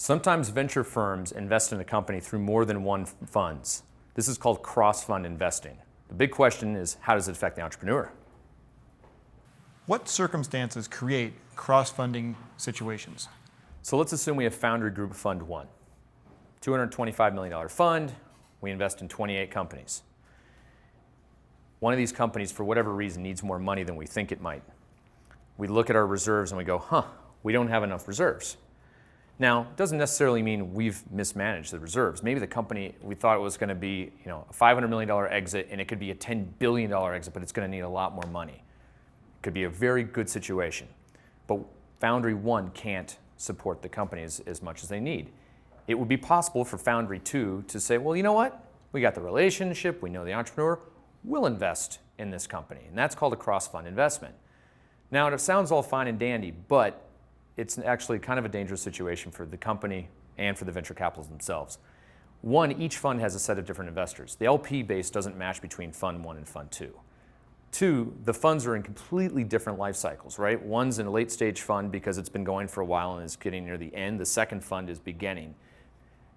Sometimes venture firms invest in a company through more than one funds. This is called cross-fund investing. The big question is, how does it affect the entrepreneur? What circumstances create cross-funding situations? So let's assume we have Foundry Group Fund 1. $225 million fund, we invest in 28 companies. One of these companies, for whatever reason, needs more money than we think it might. We look at our reserves and we go, we don't have enough reserves. Now, it doesn't necessarily mean we've mismanaged the reserves. Maybe the company, we thought it was going to be a $500 million exit, and it could be a $10 billion exit, but it's going to need a lot more money. It could be a very good situation. But Foundry 1 can't support the company as much as they need. It would be possible for Foundry 2 to say, well, you know what? We got the relationship, we know the entrepreneur, we'll invest in this company. And that's called a cross-fund investment. Now, it sounds all fine and dandy, but it's actually kind of a dangerous situation for the company and for the venture capitalists themselves. One, each fund has a set of different investors. The LP base doesn't match between Fund 1 and Fund 2. Two, the funds are in completely different life cycles, right? One's in a late stage fund because it's been going for a while and is getting near the end. The second fund is beginning.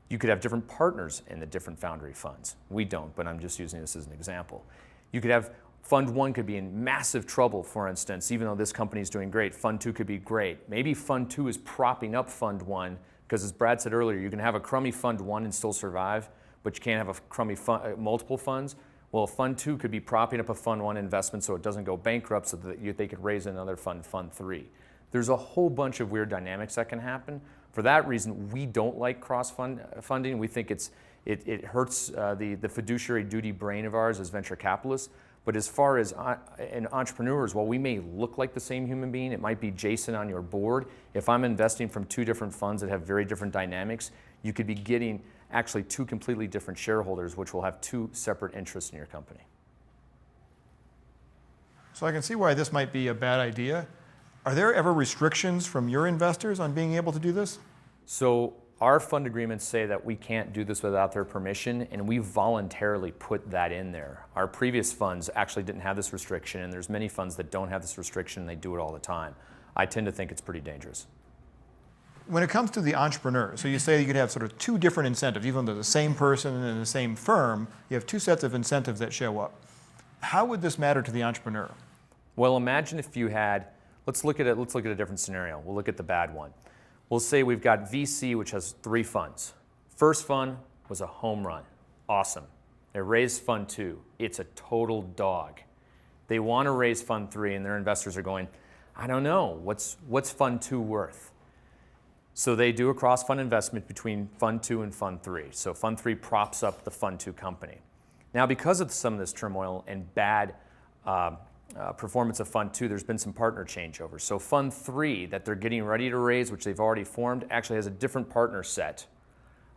You could have different partners in the different Foundry funds. We don't, but I'm just using this as an example. You could have Fund 1 could be in massive trouble, for instance, even though this company is doing great. Fund 2 could be great. Maybe Fund 2 is propping up Fund 1, because as Brad said earlier, you can have a crummy Fund 1 and still survive, but you can't have a crummy multiple funds. Well, Fund 2 could be propping up a Fund 1 investment so it doesn't go bankrupt, so that they could raise another fund, Fund 3. There's a whole bunch of weird dynamics that can happen. For that reason, we don't like cross-funding. We think it hurts the fiduciary duty brain of ours as venture capitalists. But as far as entrepreneurs, while we may look like the same human being, it might be Jason on your board. If I'm investing from two different funds that have very different dynamics, you could be getting actually two completely different shareholders, which will have two separate interests in your company. So I can see why this might be a bad idea. Are there ever restrictions from your investors on being able to do this? So our fund agreements say that we can't do this without their permission, and we voluntarily put that in there. Our previous funds actually didn't have this restriction, and there's many funds that don't have this restriction, and they do it all the time. I tend to think it's pretty dangerous. When it comes to the entrepreneur, so you say you could have sort of two different incentives, even though they're the same person and in the same firm, you have two sets of incentives that show up. How would this matter to the entrepreneur? Well, imagine if you had, let's look at a different scenario. We'll look at the bad one. We'll say we've got VC, which has 3 funds. First fund was a home run. Awesome. They raised Fund 2. It's a total dog. They want to raise Fund 3, and their investors are going, I don't know, what's Fund 2 worth? So they do a cross-fund investment between Fund 2 and Fund 3. So Fund 3 props up the Fund 2 company. Now, because of some of this turmoil and bad performance of Fund 2, there's been some partner changeovers. So Fund 3 that they're getting ready to raise, which they've already formed, actually has a different partner set,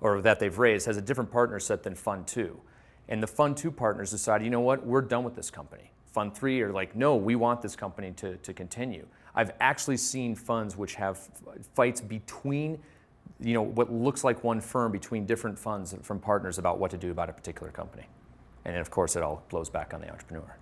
or that they've raised has a different partner set than Fund 2. And the Fund 2 partners decide, you know what, we're done with this company. Fund 3 are like, no, we want this company to continue. I've actually seen funds which have fights between, what looks like one firm, between different funds from partners about what to do about a particular company. And of course, it all blows back on the entrepreneur.